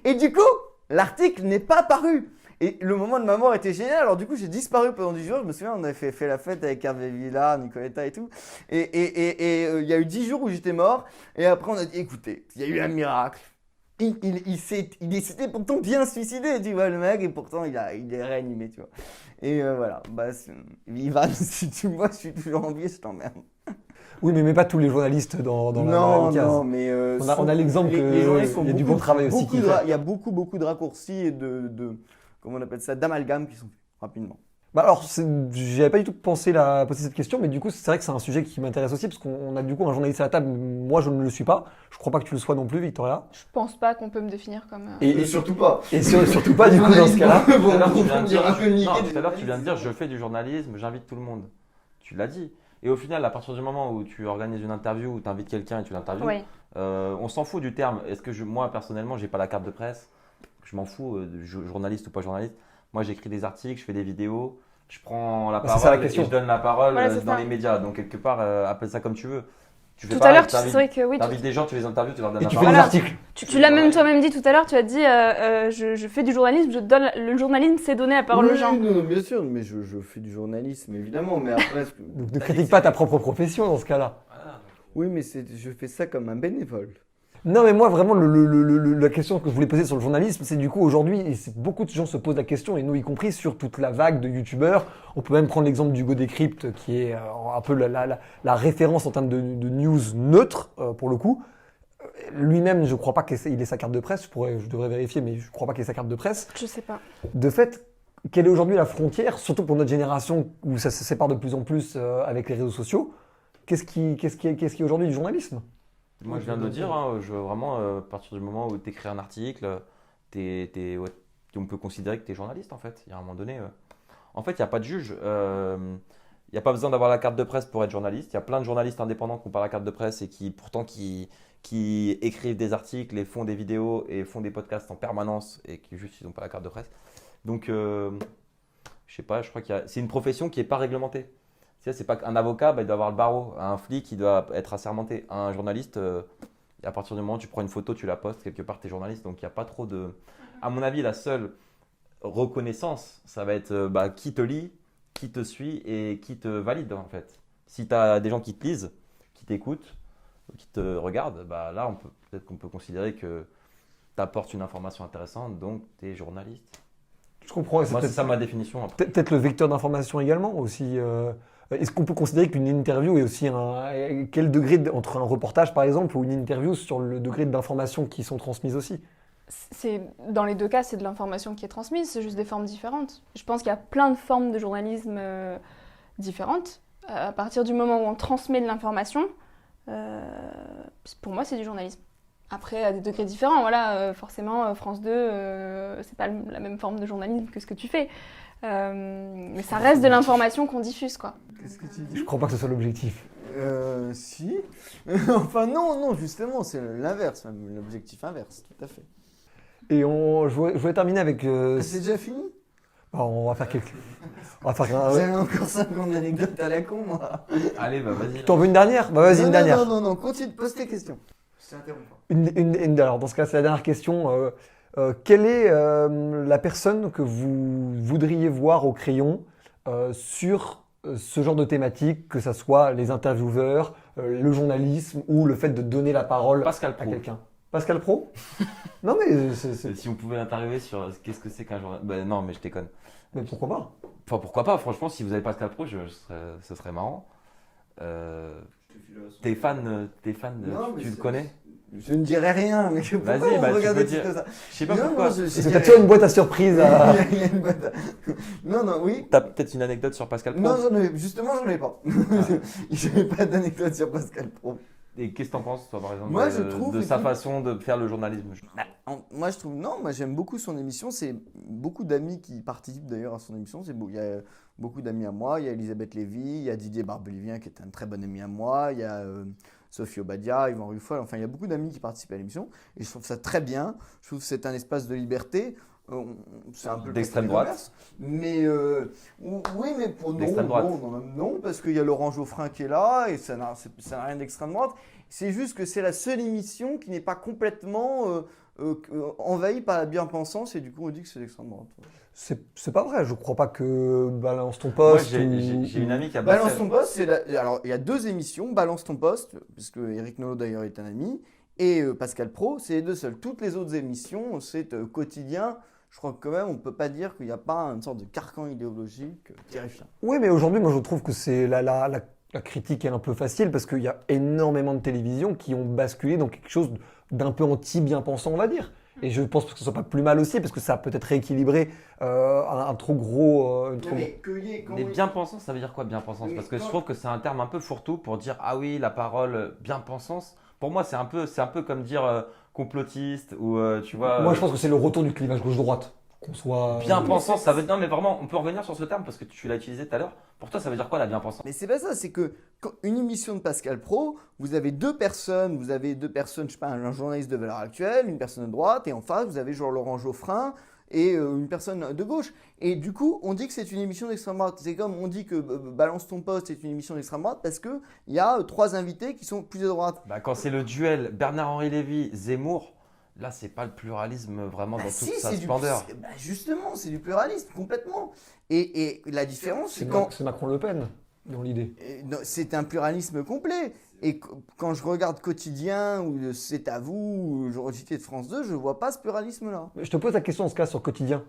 Et du coup, l'article n'est pas paru. Et le moment de ma mort était génial. Alors du coup, j'ai disparu pendant 10 jours. Je me souviens, on avait fait la fête avec Hervé Villard, Nicoletta et tout. Et il y a eu 10 jours où j'étais mort. Et après, on a dit, écoutez, il y a eu un miracle. Il s'était pourtant bien suicidé, tu vois, le mec. Et pourtant, il est réanimé, tu vois. Et voilà. Ivan, si tu me vois, je suis toujours en vie, je t'emmerde. Oui, mais pas tous les journalistes dans la même case. Non, mais on a l'exemple qu'il y a du bon travail aussi qui fait. Il y a beaucoup de raccourcis et de comment on appelle ça, d'amalgames qui sont faits rapidement. Bah alors, j'avais pas du tout poser cette question, mais du coup, c'est vrai que c'est un sujet qui m'intéresse aussi, parce qu'on a du coup un journaliste à la table. Moi, je ne le suis pas. Je crois pas que tu le sois non plus, Victoria. Je pense pas qu'on peut me définir comme. Et surtout pas. Et surtout pas, du coup, dans ce cas-là. Tout à l'heure, tu viens de dire, je fais du journalisme, j'invite tout le monde. Tu l'as dit. Et au final, à partir du moment où tu organises une interview, où tu invites quelqu'un et tu l'interviews, Oui. On s'en fout du terme. Est-ce que moi, personnellement, j'ai pas la carte de presse? Je m'en fous, journaliste ou pas journaliste. Moi, j'écris des articles, je fais des vidéos, je prends la parole et je donne la parole dans les médias. Donc, quelque part, appelle ça comme tu veux. Tu fais tout à l'heure, c'est vrai que oui. Tu invites des gens, tu les interviews, tu leur donnes Et la tu parole. fais des articles. Tu l'as même toi-même dit tout à l'heure, tu as dit je fais du journalisme, le journalisme c'est donner la parole aux gens. Non, bien sûr, mais je fais du journalisme évidemment, mais après. Donc ne critique pas ta propre profession dans ce cas-là. Oui, mais je fais ça comme un bénévole. Non, mais moi, vraiment, la question que je voulais poser sur le journalisme, c'est du coup, aujourd'hui, et beaucoup de gens se posent la question, et nous y compris, sur toute la vague de youtubeurs. On peut même prendre l'exemple d'Hugo Décrypte, qui est un peu la référence en termes de news neutre, pour le coup. Lui-même, je crois pas qu'il ait sa carte de presse, je devrais vérifier, mais je crois pas qu'il ait sa carte de presse. Je sais pas. De fait, quelle est aujourd'hui la frontière, surtout pour notre génération, où ça se sépare de plus en plus avec les réseaux sociaux? Qu'est-ce qui est aujourd'hui du journalisme? Moi, je viens de le dire, hein, vraiment, à partir du moment où tu écris un article, on peut considérer que tu es journaliste, en fait. Il y a un moment donné. En fait, il n'y a pas de juge. Il n'y a pas besoin d'avoir la carte de presse pour être journaliste. Il y a plein de journalistes indépendants qui n'ont pas la carte de presse et qui écrivent des articles et font des vidéos et font des podcasts en permanence et qui juste ils n'ont pas la carte de presse. Donc, je sais pas, je crois c'est une profession qui n'est pas réglementée. C'est pas qu'un avocat, il doit avoir le barreau. Un flic, il doit être assermenté. Un journaliste, à partir du moment où tu prends une photo, tu la postes, quelque part, tu es journaliste. Donc, il n'y a pas trop de… À mon avis, la seule reconnaissance, ça va être qui te lit, qui te suit et qui te valide, en fait. Si tu as des gens qui te lisent, qui t'écoutent, qui te regardent, là, peut-être qu'on peut considérer que tu apportes une information intéressante, donc tu es journaliste. Je comprends. Et c'est Moi, c'est peut-être ça ma définition. Après. peut-être le vecteur d'information également aussi. Est-ce qu'on peut considérer qu'une interview est aussi quel degré entre un reportage par exemple ou une interview sur le degré d'information qui sont transmises aussi? Dans les deux cas, c'est de l'information qui est transmise, c'est juste des formes différentes. Je pense qu'il y a plein de formes de journalisme différentes. À partir du moment où on transmet de l'information, pour moi, c'est du journalisme. Après, à des degrés différents, voilà, forcément, France 2, c'est pas la même forme de journalisme que ce que tu fais. Mais ça reste de l'information qu'on diffuse, quoi. Qu'est-ce que tu dis? Je crois pas que ce soit l'objectif. Si. Enfin, non, justement, c'est l'inverse, même l'objectif inverse, tout à fait. Et je voulais terminer avec. C'est déjà fini? On va faire quelques. On va faire J'avais encore 50 anecdotes à la con, moi. Allez, bah vas-y. Tu t'en veux une dernière? Bah vas-y, une dernière. Non, continue, pose tes questions. Je t'interromps pas. Alors, dans ce cas, c'est la dernière question. Quelle est la personne que vous voudriez voir au crayon sur ce genre de thématique, que ce soit les intervieweurs, le journalisme ou le fait de donner la parole Pascal à Praud. quelqu'un? Pascal Praud? Non, mais Si on pouvait l'interviewer sur qu'est-ce que c'est qu'un journal. Bah, non, mais je déconne. mais pourquoi pas? Enfin, pourquoi pas, franchement, si vous avez Pascal Praud, ce serait marrant. T'es fan Non, mais tu le c'est- connais? Je ne dirai rien, mais pourquoi Vas-y, vous bah, tu regardez peux dire. tout ça? Je sais pas Non, pourquoi. non, je Parce que dirai- t'as toujours une boîte à surprise à. Il y a une boîte à- Non, oui. T'as peut-être une anecdote sur Pascal Praud? Non, justement, j'en ai pas. Je n'ai pas d'anecdote sur Pascal Praud. Et qu'est-ce que t'en penses, toi, par exemple, Moi, je trouve de sa que- façon de faire le journalisme? Moi, je trouve, non, moi j'aime beaucoup son émission. C'est beaucoup d'amis qui participent d'ailleurs à son émission. Il y a beaucoup d'amis à moi. Il y a Elisabeth Lévy, il y a Didier Barbelivien qui est un très bon ami à moi. Il y a Sophie Obadia, Yvan Ruffol. Enfin, il y a beaucoup d'amis qui participent à l'émission. Et je trouve ça très bien. Je trouve que c'est un espace de liberté. C'est un peu le D'extrême côté droite. commerce. Mais oui, mais pour D'extrême droite. non, parce qu'il y a Laurent Geoffrin qui est là et ça n'a rien d'extrême droite. C'est juste que c'est la seule émission qui n'est pas complètement envahie par la bien-pensance et du coup on dit que c'est l'extrême droite. C'est pas vrai, je crois pas que Balance ton Moi, poste. j'ai une amie qui a Balance ton poste, alors il y a deux émissions, Balance ton poste, puisque Eric Nolot d'ailleurs est un ami, et Pascal Praud, c'est les deux seuls. Toutes les autres émissions, c'est quotidien. Je crois que quand même on peut pas dire qu'il n'y a pas une sorte de carcan idéologique terrifiant. Oui, mais aujourd'hui, moi je trouve que c'est la critique est un peu facile parce qu'il y a énormément de télévisions qui ont basculé dans quelque chose d'un peu anti-bien-pensant, on va dire. Et je pense que ce soit pas plus mal aussi parce que ça a peut-être rééquilibré un trop gros. Mais bien-pensance, ça veut dire quoi bien-pensance? Oui, Parce que je quand- trouve que c'est un terme un peu fourre-tout pour dire ah oui, la parole bien-pensance. Pour moi, c'est un peu comme dire complotiste ou tu vois. Moi je pense que c'est le retour du clivage gauche-droite. Qu'on soit. Bien-pensance, ça veut dire. Non, mais vraiment, on peut revenir sur ce terme parce que tu l'as utilisé tout à l'heure. Pour toi, ça veut dire quoi la bien-pensance? Mais c'est pas ça, c'est que une émission de Pascal Praud, vous avez deux personnes, je sais pas, un journaliste de Valeurs Actuelles, une personne de droite, et en face, vous avez genre Laurent Geoffrin et une personne de gauche. Et du coup, on dit que c'est une émission d'extrême droite. C'est comme on dit que Balance ton poste c'est une émission d'extrême droite parce qu'il y a trois invités qui sont plus de droite. Bah, quand c'est le duel Bernard-Henri Lévy, Zemmour, là, c'est pas le pluralisme vraiment dans toute sa splendeur. Justement, c'est du pluralisme, complètement. Et la différence, c'est quand... C'est Macron-Le Pen, dans l'idée. Non, c'est un pluralisme complet. Et quand je regarde Quotidien ou C'est à vous, ou Journalité de France 2, je vois pas ce pluralisme-là. Je te pose la question en ce cas sur Quotidien.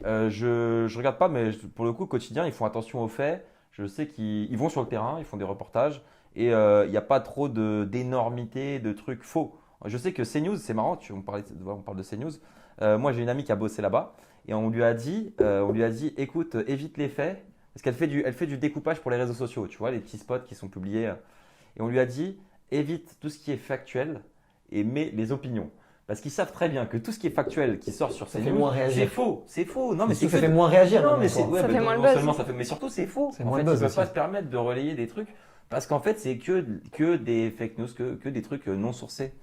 Je regarde pas, mais pour le coup, quotidien, ils font attention aux faits. Je sais qu'ils vont sur le terrain, ils font des reportages et il n'y a pas trop d'énormités, de trucs faux. Je sais que CNews, c'est marrant, on parle de CNews. Moi, j'ai une amie qui a bossé là-bas et on lui a dit, écoute, évite les faits parce qu'elle fait du découpage pour les réseaux sociaux, tu vois, les petits spots qui sont publiés. Et on lui a dit, évite tout ce qui est factuel et mets les opinions. Parce qu'ils savent très bien que tout ce qui est factuel qui sort sur Ça fait CNews, moins réagir. c'est faux. Non, mais ça c'est fait moins réagir. non, même, mais en c'est soi. ouais, Ça mais fait moins non le buzz. seulement ça fait, mais surtout c'est faux. C'est En moins fait, le ils buzz peuvent aussi. pas se permettre de relayer des trucs parce qu'en fait, c'est que des fake news, que des trucs non sourcés.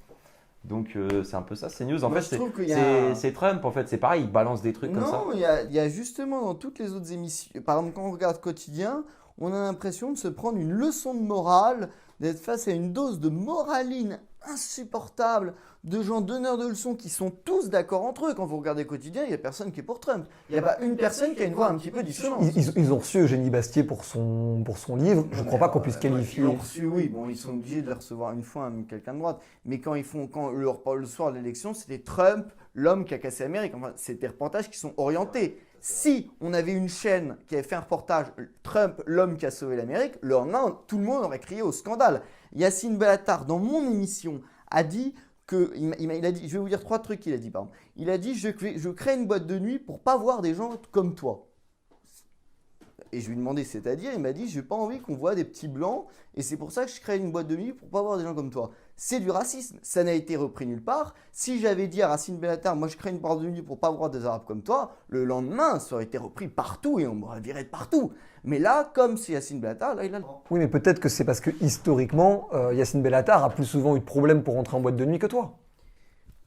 Donc c'est un peu ça. CNews, en Moi, fait, je trouve qu'il y a c'est Trump. En fait, c'est pareil, il balance des trucs comme ça. Non, il y a justement dans toutes les autres émissions, par exemple quand on regarde Quotidien, on a l'impression de se prendre une leçon de morale d'être face à une dose de moraline insupportable, de gens donneurs de leçons qui sont tous d'accord entre eux. Quand vous regardez Quotidien, il n'y a personne qui est pour Trump. Il n'y a pas une personne qui a une voix un petit peu dissonante. Ils ont reçu Eugénie Bastier pour son livre. Je ne crois pas qu'on puisse qualifier. Ils l'ont reçu, oui. Bon, ils sont obligés de le recevoir une fois, quelqu'un de droite. Mais quand le soir de l'élection, c'était Trump, l'homme qui a cassé l'Amérique. Enfin, c'est des reportages qui sont orientés. Si on avait une chaîne qui avait fait un reportage Trump, l'homme qui a sauvé l'Amérique, le lendemain, tout le monde aurait crié au scandale. Yacine Bellatar, dans mon émission, a dit il a dit, je vais vous dire 3 trucs qu'il a dit. Pardon. Il a dit je crée une boîte de nuit pour pas voir des gens comme toi. Et je lui ai demandé c'est-à-dire, il m'a dit j'ai pas envie qu'on voit des petits blancs et c'est pour ça que je crée une boîte de nuit pour pas voir des gens comme toi. C'est du racisme, ça n'a été repris nulle part. Si j'avais dit à Yacine Bellatar moi je crée une boîte de nuit pour pas voir des arabes comme toi, le lendemain ça aurait été repris partout et on m'aurait viré de partout. Mais là, comme c'est Yacine Bellatar, là il a le droit. Oui, mais peut-être que c'est parce que historiquement, Yacine Bellatar a plus souvent eu de problèmes pour rentrer en boîte de nuit que toi.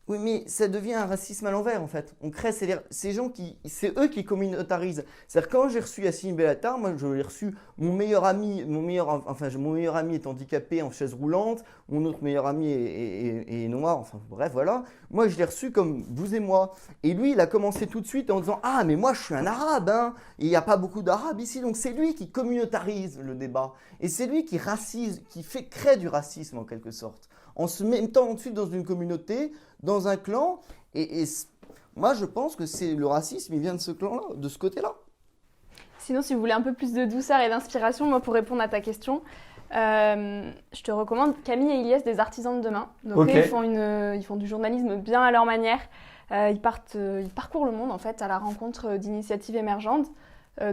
Oui, mais ça devient un racisme à l'envers, en fait. On crée ces gens c'est eux qui communautarisent. C'est-à-dire, quand j'ai reçu Yacine Bellatar, moi, je l'ai reçu, mon meilleur ami est handicapé en chaise roulante, mon autre meilleur ami est noir, enfin, bref, voilà. Moi, je l'ai reçu comme vous et moi. Et lui, il a commencé tout de suite en disant « Ah, mais moi, je suis un arabe, hein, et il n'y a pas beaucoup d'arabes ici. » Donc, c'est lui qui communautarise le débat. Et c'est lui qui crée du racisme, en quelque sorte. En se mettant ensuite dans une communauté, dans un clan. Et moi, je pense que le racisme, il vient de ce clan-là, de ce côté-là. Sinon, si vous voulez un peu plus de douceur et d'inspiration, moi, pour répondre à ta question, je te recommande Camille et Ilyes des Artisans de demain. Donc, Okay. ils font du journalisme bien à leur manière. Ils parcourent le monde, en fait, à la rencontre d'initiatives émergentes,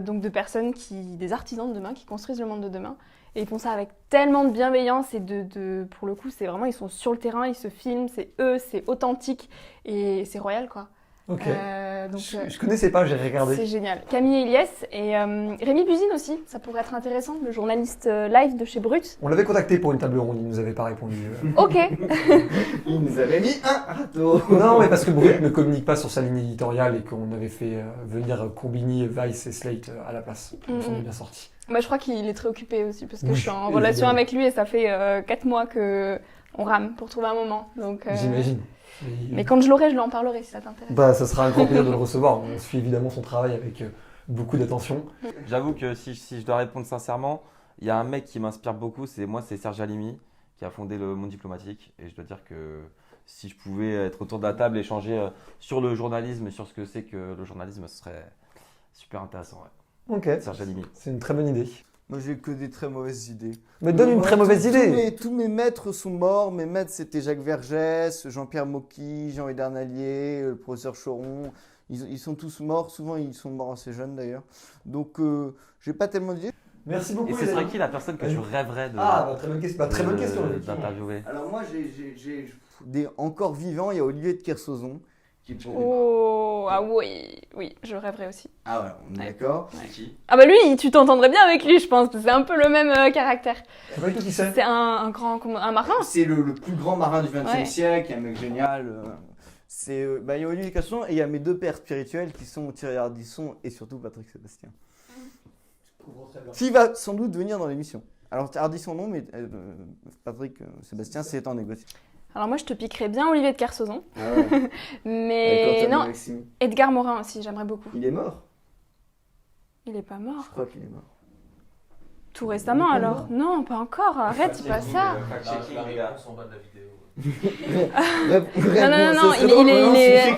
donc de personnes des artisans de demain, qui construisent le monde de demain. Et ils font ça avec tellement de bienveillance et pour le coup, c'est vraiment, ils sont sur le terrain, ils se filment, c'est eux, c'est authentique et c'est royal, quoi. Ok. Je connaissais pas, j'ai regardé. C'est génial. Camille et Ilyes et Rémi Buzine aussi, ça pourrait être intéressant, le journaliste live de chez Brut. On l'avait contacté pour une table ronde, il nous avait pas répondu. Ok. Il nous avait mis un râteau. Non, mais parce que Brut ne communique pas sur sa ligne éditoriale et qu'on avait fait venir Combini, Vice et Slate à la place. Ils sont bien sortis. Moi, je crois qu'il est très occupé aussi parce que Oui, je suis en évidemment. relation avec lui et ça fait 4 mois qu'on rame pour trouver un moment. Donc, J'imagine. Mais quand je l'aurai, je lui en parlerai si ça t'intéresse. Bah, ça sera un grand plaisir de le recevoir. On suit évidemment son travail avec beaucoup d'attention. J'avoue que si je dois répondre sincèrement, il y a un mec qui m'inspire beaucoup, c'est Serge Halimi, qui a fondé le Monde Diplomatique. Et je dois dire que si je pouvais être autour de la table et échanger sur le journalisme, sur ce que c'est que le journalisme, ce serait super intéressant. Ouais. Ok, Serge Halimi. c'est une très bonne idée. Moi, j'ai que des très mauvaises idées. Mais donne une très mauvaise idée. Tous mes maîtres sont morts. Mes maîtres, c'était Jacques Vergès, Jean-Pierre Mocky, Jean Edernalier, le professeur Choron. Ils sont tous morts. Souvent, ils sont morts assez jeunes d'ailleurs. Donc, j'ai pas tellement d'idées. Merci beaucoup. Et ce serait qui la personne que tu rêverais très bonne question. Très bonne question. d'interviewer? Alors moi, j'ai des encore vivants. Il y a Olivier de Kersauzon. Oh, ah oui, je rêverais aussi. Ah voilà, on est d'accord. C'est qui? Ah bah lui, tu t'entendrais bien avec lui, je pense. C'est un peu le même caractère. C'est pas du tout qui c'est. C'est un marin. C'est le plus grand marin du XXe Ouais. siècle, un mec génial. Il y a Olivier Kersauzon et il y a mes 2 pères spirituels qui sont Thierry Ardisson et surtout Patrick Sébastien. Qui va sans doute venir dans l'émission. Alors Ardisson non, mais Patrick Sébastien c'est en négociation. Alors moi, je te piquerais bien Olivier de Kersauzon. Ah ouais. Mais non, Edgar Morin aussi, j'aimerais beaucoup. Il est mort. Il est pas mort. Je crois qu'il est mort. Tout récemment alors? Non, pas encore. Arrête, c'est pas ça. Non, il est.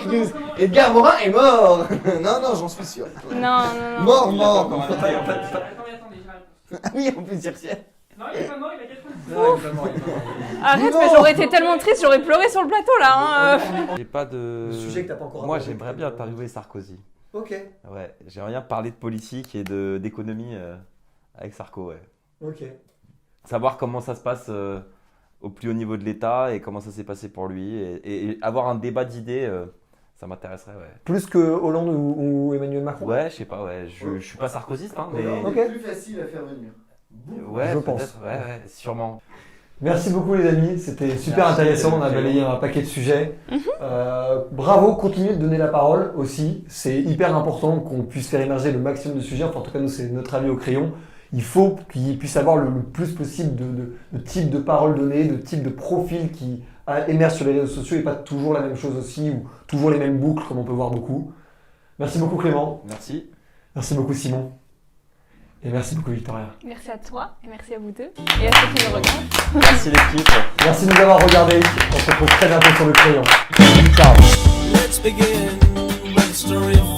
Edgar Morin est mort. Non, j'en suis sûr. Non. Mort. Ah oui, en plus il revient. Non, il est pas mort, il a 90 ans. Arrête, mais j'aurais été tellement triste, j'aurais pleuré sur le plateau là. J'ai pas de. Le sujet que t'as pas encore Moi, abordé, j'aimerais bien interviewer Sarkozy. Ok. Ouais, j'aimerais bien parler de politique et d'économie avec Sarko. Ouais. Ok. Savoir comment ça se passe au plus haut niveau de l'État et comment ça s'est passé pour lui et avoir un débat d'idées, ça m'intéresserait. Ouais. Plus que Hollande ou Emmanuel Macron. Ouais, je sais pas. Ouais, je suis pas sarkozyste, hein, mais Ok. Plus facile à faire venir. ouais, Je peut-être, pense. ouais, sûrement. Merci beaucoup les amis, c'était super intéressant, on a balayé un paquet de sujets. Bravo, continuez de donner la parole aussi, c'est hyper important qu'on puisse faire émerger le maximum de sujets, enfin en tout cas nous c'est notre avis au crayon. Il faut qu'il puisse avoir le plus possible de types de paroles données, de types de profils qui émergent sur les réseaux sociaux et pas toujours la même chose aussi ou toujours les mêmes boucles comme on peut voir beaucoup. Merci beaucoup Clément. Merci. Merci beaucoup Simon. Et merci beaucoup Victoria. Merci à toi et merci à vous deux et à ceux qui nous regardent. Merci l'équipe. Merci de nous avoir regardés. On se retrouve très bientôt sur le crayon. Ciao. Let's begin with the story of